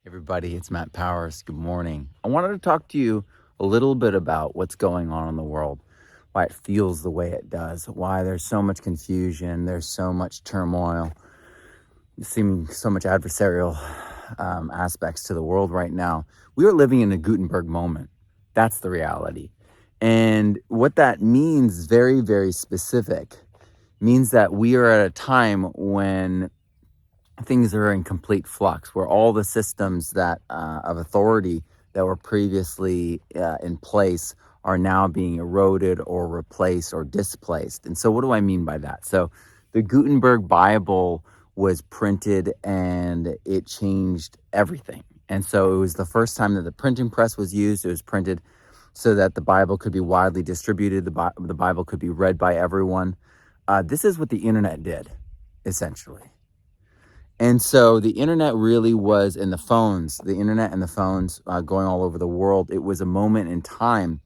Everybody, it's Matt Powers. Good morning. I wanted to talk to you a little bit about what's going on in the world, why it feels the way it does, why there's so much confusion, there's so much turmoil, seeming so much adversarial aspects to the world right now. We are living in a Gutenberg moment. That's the reality. And what that means is very, very specific. It means that we are at a time when things are in complete flux, where all the systems that of authority that were previously in place are now being eroded or replaced or displaced. And so what do I mean by that? So the Gutenberg Bible was printed and it changed everything. And so it was the first time that the printing press was used. It was printed so that the Bible could be widely distributed. The Bible could be read by everyone. This is what the internet did, essentially. And so the internet really was, in the phones, the internet and the phones going all over the world. It was a moment in time,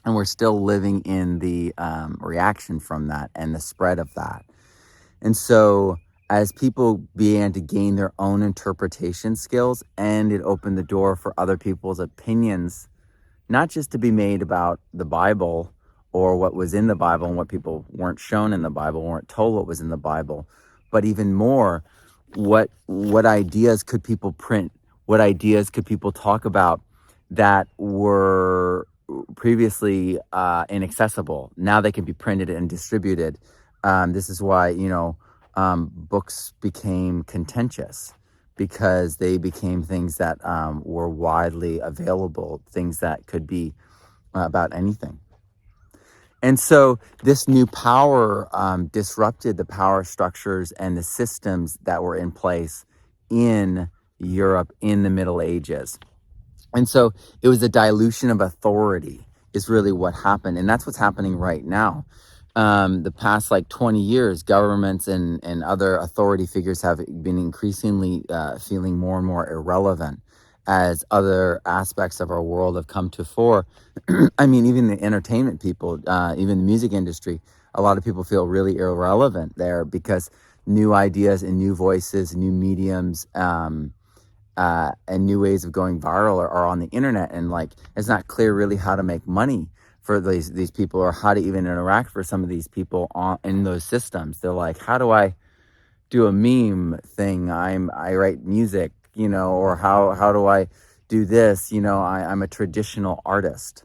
and we're still living in the reaction from that and the spread of that. And so as people began to gain their own interpretation skills, and it opened the door for other people's opinions, not just to be made about the Bible or what was in the Bible and what people weren't shown in the Bible, weren't told what was in the Bible, but even more, what ideas could people print? What ideas could people talk about that were previously inaccessible? Now they can be printed and distributed. This is why, books became contentious, because they became things that were widely available, things that could be about anything. And so this new power disrupted the power structures and the systems that were in place in Europe in the Middle Ages. And so it was a dilution of authority is really what happened. And that's what's happening right now. The past 20 years, governments and other authority figures have been increasingly feeling more and more irrelevant as other aspects of our world have come to fore. I mean, even the entertainment people, even the music industry, a lot of people feel really irrelevant there because new ideas and new voices, new mediums, and new ways of going viral are on the internet. And it's not clear really how to make money for these people, or how to even interact for some of these people in those systems. They're like, how do I do a meme thing? I write music, or how do I do this? I'm a traditional artist.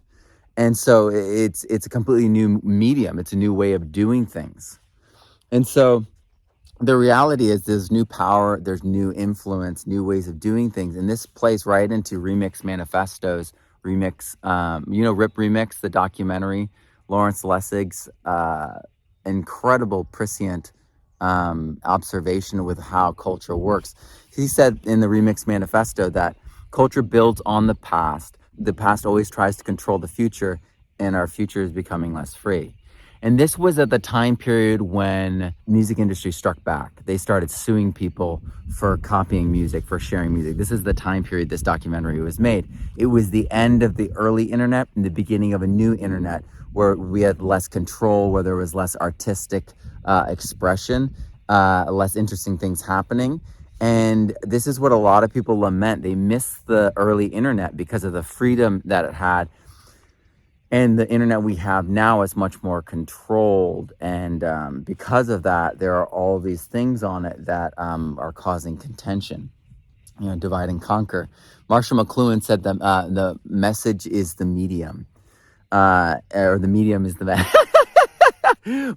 And so it's a completely new medium. It's a new way of doing things. And so the reality is there's new power, there's new influence, new ways of doing things. And this plays right into Remix Manifesto's Remix, Rip Remix, the documentary, Lawrence Lessig's incredible prescient observation with how culture works. He said in the Remix Manifesto that culture builds on the past. The past always tries to control the future, and our future is becoming less free. And this was at the time period when music industry struck back. They started suing people for copying music, for sharing music. This is the time period this documentary was made. It was the end of the early internet and the beginning of a new internet where we had less control, where there was less artistic expression, less interesting things happening. And this is what a lot of people lament. They miss the early internet because of the freedom that it had. And the internet we have now is much more controlled. And because of that, there are all these things on it that are causing contention, divide and conquer. Marshall McLuhan said that the message is the medium, or the medium is the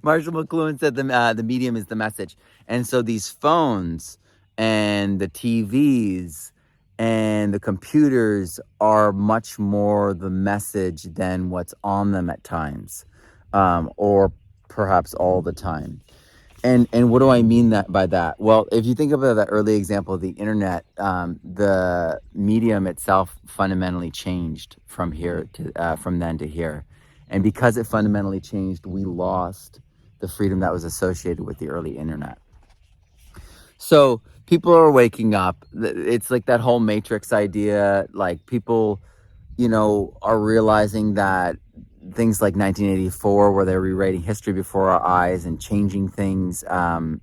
Marshall McLuhan said the medium is the message. And so these phones and the TVs and the computers are much more the message than what's on them at times, or perhaps all the time. And what do I mean by that? Well, if you think about that early example of the internet, the medium itself fundamentally changed from then to here. And because it fundamentally changed, we lost the freedom that was associated with the early internet. So people are waking up. It's like that whole Matrix idea. People, are realizing that things like 1984, where they're rewriting history before our eyes and changing things,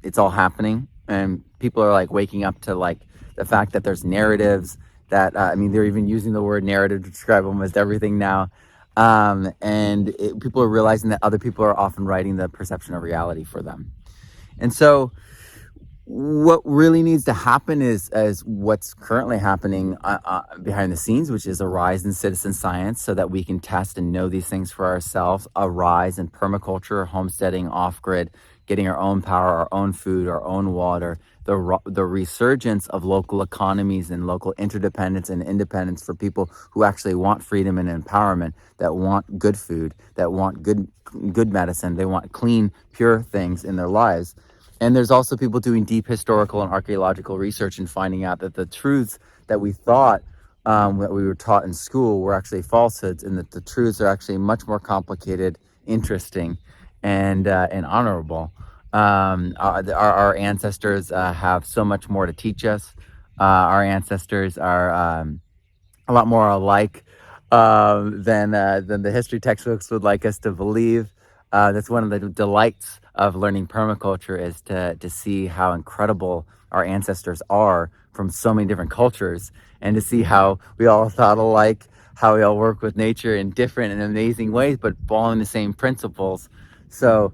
it's all happening. And people are waking up to the fact that there's narratives that, I mean, they're even using the word narrative to describe almost everything now. People are realizing that other people are often writing the perception of reality for them. And so what really needs to happen is what's currently happening behind the scenes, which is a rise in citizen science so that we can test and know these things for ourselves, a rise in permaculture, homesteading, off-grid, getting our own power, our own food, our own water, the resurgence of local economies and local interdependence and independence for people who actually want freedom and empowerment, that want good food, that want good medicine, they want clean, pure things in their lives. And there's also people doing deep historical and archaeological research and finding out that the truths that we thought that we were taught in school were actually falsehoods, and that the truths are actually much more complicated, interesting, and honorable. Our ancestors have so much more to teach us. Our ancestors are a lot more alike than the history textbooks would like us to believe. That's one of the delights of learning permaculture, is to see how incredible our ancestors are from so many different cultures, and to see how we all thought alike, how we all work with nature in different and amazing ways, but following the same principles. So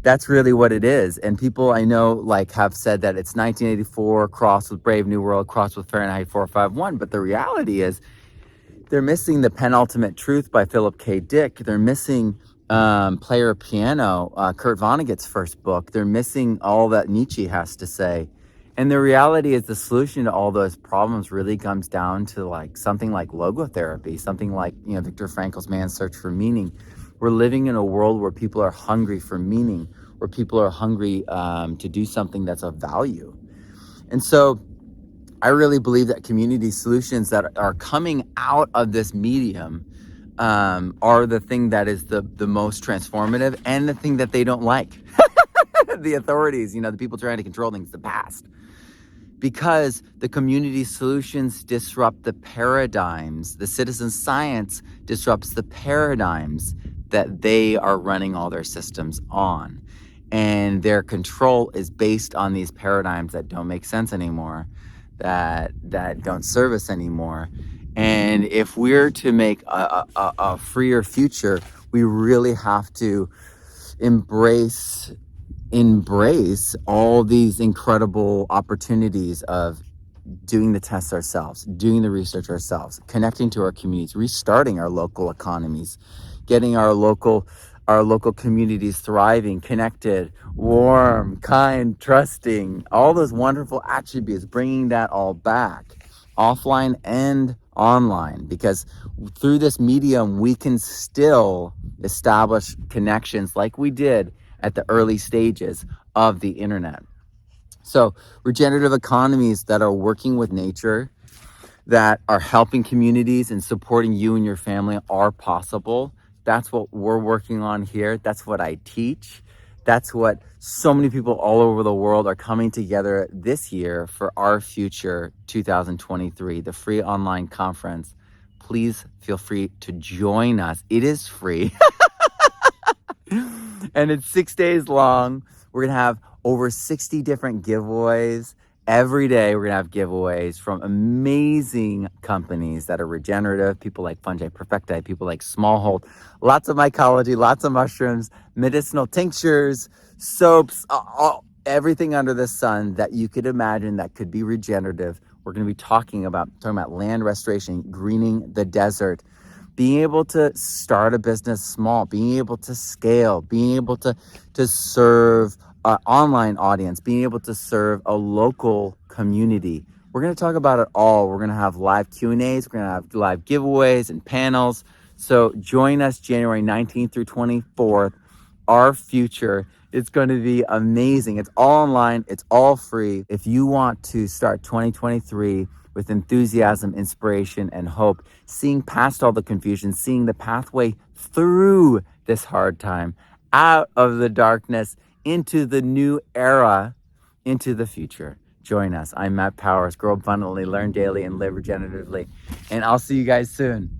that's really what it is. And people I know like have said that it's 1984 crossed with Brave New World, crossed with Fahrenheit 451. But the reality is they're missing The Penultimate Truth by Philip K. Dick. They're missing Player Piano, Kurt Vonnegut's first book. They're missing all that Nietzsche has to say. And the reality is the solution to all those problems really comes down to like something like logotherapy, something like, Viktor Frankl's Man's Search for Meaning. We're living in a world where people are hungry for meaning, where people are hungry to do something that's of value. And so I really believe that community solutions that are coming out of this medium are the thing that is the most transformative, and the thing that they don't like. The authorities, the people trying to control things, the past. Because the community solutions disrupt the paradigms, the citizen science disrupts the paradigms that they are running all their systems on. And their control is based on these paradigms that don't make sense anymore, that don't serve us anymore. And if we're to make a freer future, we really have to embrace all these incredible opportunities of doing the tests ourselves, doing the research ourselves, connecting to our communities, restarting our local economies, getting our local communities thriving, connected, warm, kind, trusting, all those wonderful attributes, bringing that all back, offline and online, because through this medium, we can still establish connections like we did at the early stages of the internet. So regenerative economies that are working with nature, that are helping communities and supporting you and your family are possible. That's what we're working on here. That's what I teach. That's what so many people all over the world are coming together this year for Our Future 2023, the free online conference. Please feel free to join us. It is free. And it's 6 days long. We're going to have over 60 different giveaways. Every day we're going to have giveaways from amazing companies that are regenerative, people like Fungi Perfecti, people like Smallhold, lots of mycology, lots of mushrooms, medicinal tinctures, soaps, everything under the sun that you could imagine that could be regenerative. We're going to be talking about land restoration, greening the desert, being able to start a business small, being able to scale, being able to serve an online audience, being able to serve a local community. We're going to talk about it all. We're going to have live Q&As. We're going to have live giveaways and panels. So join us January 19th through 24th. Our Future. It's going to be amazing. It's all online. It's all free. If you want to start 2023 with enthusiasm, inspiration, and hope, seeing past all the confusion, seeing the pathway through this hard time, out of the darkness, into the new era, into the future. Join us. I'm Matt Powers. Grow abundantly, learn daily, and live regeneratively. And I'll see you guys soon.